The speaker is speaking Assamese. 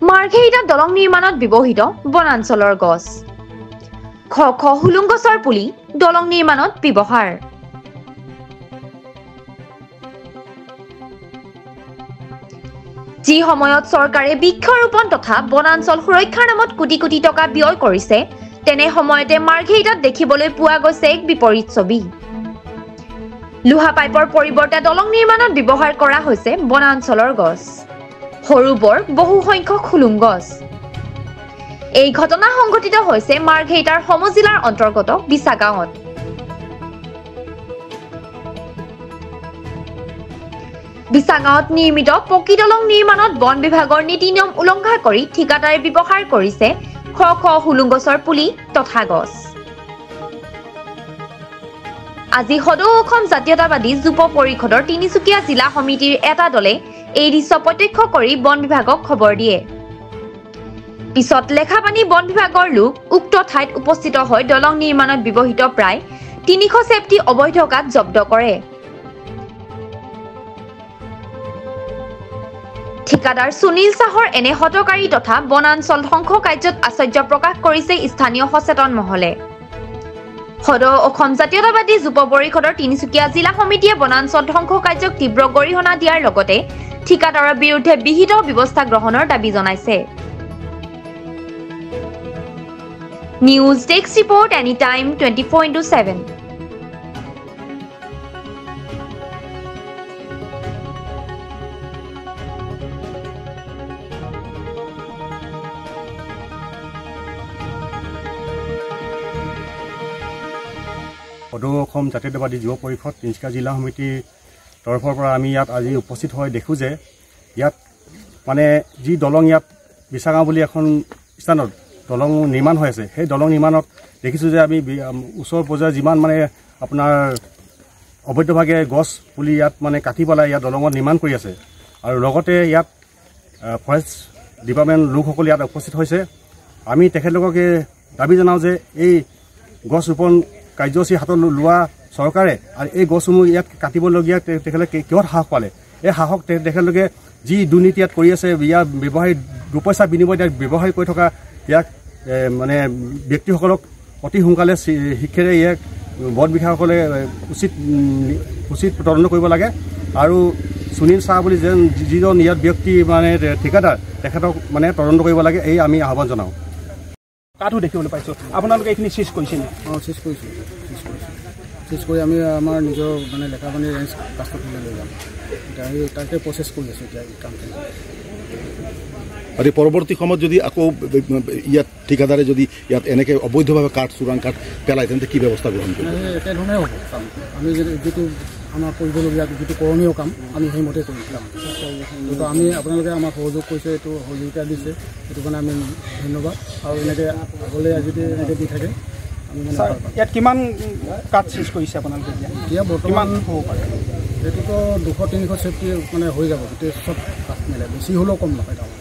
মাৰ্ঘেৰিটাত দলং নিৰ্মাণত ব্যৱহৃত বনাঞ্চলৰ গছ খ খ হুলুং গছৰ পুলি দলং নিৰ্মাণত ব্যৱহাৰ যি সময়ত চৰকাৰে বৃক্ষৰোপণ তথা বনাঞ্চল সুৰক্ষাৰ নামত কোটি কোটি টকা ব্যয় কৰিছে তেনে সময়তে মাৰ্ঘেৰিটাত দেখিবলৈ পোৱা গৈছে এক বিপৰীত ছবি লোহা পাইপৰ পৰিৱৰ্তে দলং নিৰ্মাণত ব্যৱহাৰ কৰা হৈছে বনাঞ্চলৰ গছ সৰু বৰ বহু সংখ্যক হুলুং গছ এই ঘটনা সংঘটিত হৈছে মাৰ্ঘেৰিটাৰ সমজিলাৰ অন্তৰ্গত বিছা গাঁৱত বিছা গাঁৱত নিৰ্মিত পকী দলং নিৰ্মাণত বন বিভাগৰ নীতি নিয়ম উলংঘা কৰি ঠিকাদাৰে ব্যৱহাৰ কৰিছে খ খ হুলুং গছৰ পুলি তথা গছ আজি সদৌ অসম জাতীয়তাবাদী যুৱ পৰিষদৰ তিনিচুকীয়া জিলা সমিতিৰ এটা দলে এই দৃশ্য প্ৰত্যক্ষ কৰি বন বিভাগক খবৰ দিয়ে পিছত লেখাপানী বন বিভাগৰ লোক উক্ত ঠাইত উপস্থিত হৈ দলং নিৰ্মাণত ব্যৱহৃত প্ৰায় 300 চেফটি অবৈধ কাঠ জব্দ কৰে ঠিকাদাৰ সুনীল সাহৰ এনে হতকাৰী তথা বনাঞ্চল ধ্বংস কাৰ্যত আশ্চৰ্য প্ৰকাশ কৰিছে স্থানীয় সচেতন মহলে সদৌ অসম জাতীয়তাবাদী যুৱ পৰিষদৰ তিনিচুকীয়া জিলা সমিতিয়ে বনাঞ্চল ধ্বংস কাৰ্যক তীব্ৰ গৰিহণা দিয়াৰ লগতে ঠিকাদাৰৰ বিৰুদ্ধে বিহিত ব্যৱস্থা গ্ৰহণৰ দাবী জনাইছে news desk report any time 24/7 সদৌ অসম জাতীয়তাবাদী যুৱ পৰিষদ তিনিচুকীয়া জিলা সমিতিৰ তৰফৰ পৰা আমি ইয়াত আজি উপস্থিত হৈ দেখোঁ যে ইয়াত মানে যি দলং ইয়াত বিছা গাঁও বুলি এখন স্থানত দলং নিৰ্মাণ হৈ আছে সেই দলং নিৰ্মাণত দেখিছোঁ যে আমি ওচৰ পৰ্যায়ৰ যিমান মানে আপোনাৰ অবৈধভাৱে গছ পুলি ইয়াত মানে কাটি পেলাই ইয়াত দলঙত নিৰ্মাণ কৰি আছে আৰু লগতে ইয়াত ফৰেষ্ট ডিপাৰ্টমেণ্ট লোকসকল ইয়াত উপস্থিত হৈছে আমি তেখেতলোককে দাবী জনাওঁ যে এই গছ ৰোপণ কাৰ্যসূচী হাতত লোৱা চৰকাৰে আৰু এই গছসমূহ ইয়াত কাটিবলগীয়া তেখেতলোকে কিহত সাহস পালে এই সাহস তেখেতলোকে যি দুৰ্নীতি ইয়াত কৰি আছে ইয়াৰ ব্যৱসায়ী দুপইচা বিনিময়ত ইয়াত ব্যৱসায় কৰি থকা ইয়াক মানে ব্যক্তিসকলক অতি সোনকালে শিক্ষাৰে ইয়াক বন বিভাগসকলে উচিত তদন্ত কৰিব লাগে আৰু সুনীল শাহ বুলি যিজন ইয়াত ব্যক্তি মানে ঠিকাদাৰ তেখেতক মানে তদন্ত কৰিব লাগে এই আমি আহ্বান জনাওঁ কাঠো দেখিবলৈ পাইছোঁ আপোনালোকে এইখিনি চিজ কৰিছে নি চিজ কৰিছোঁ চিজ কৰি আমি আমাৰ নিজৰ মানে লেখাপানী ৰেঞ্জ কাষ্টডিলৈ লৈ যাম এতিয়া আমি তাকে প্ৰচেছ কৰি আছোঁ এতিয়া কামখিনি আৰু পৰৱৰ্তী সময়ত যদি আকৌ ইয়াত ঠিকাদাৰে যদি ইয়াত এনেকৈ অবৈধভাৱে কাঠ চোৰাং কাঠ পেলায় তেন্তে কি ব্যৱস্থা গ্ৰহণ কৰিব একেধৰণে হ'ব কাম আমি যিটো আমাৰ কৰিবলগীয়া যিটো কৰণীয় কাম আমি সেইমতে কৰি যাম তো আমি আপোনালোকে আমাক সহযোগ কৰিছে এইটো সহযোগিতা দিছে সেইটো কাৰণে আমি ধন্যবাদ আৰু এনেকৈ আগলৈ যদি এনেকৈ দি থাকে আমি মানে ইয়াত কিমান কাঠ চিজ কৰিছে আপোনালোকে এতিয়া বৰ্তমান হ'ব পাৰে এইটোতো 200-300 চেফটি মানে হৈ যাব গোটেই চব কাঠ মিলাই বেছি হ'লেও কম নহয় তাৰমানে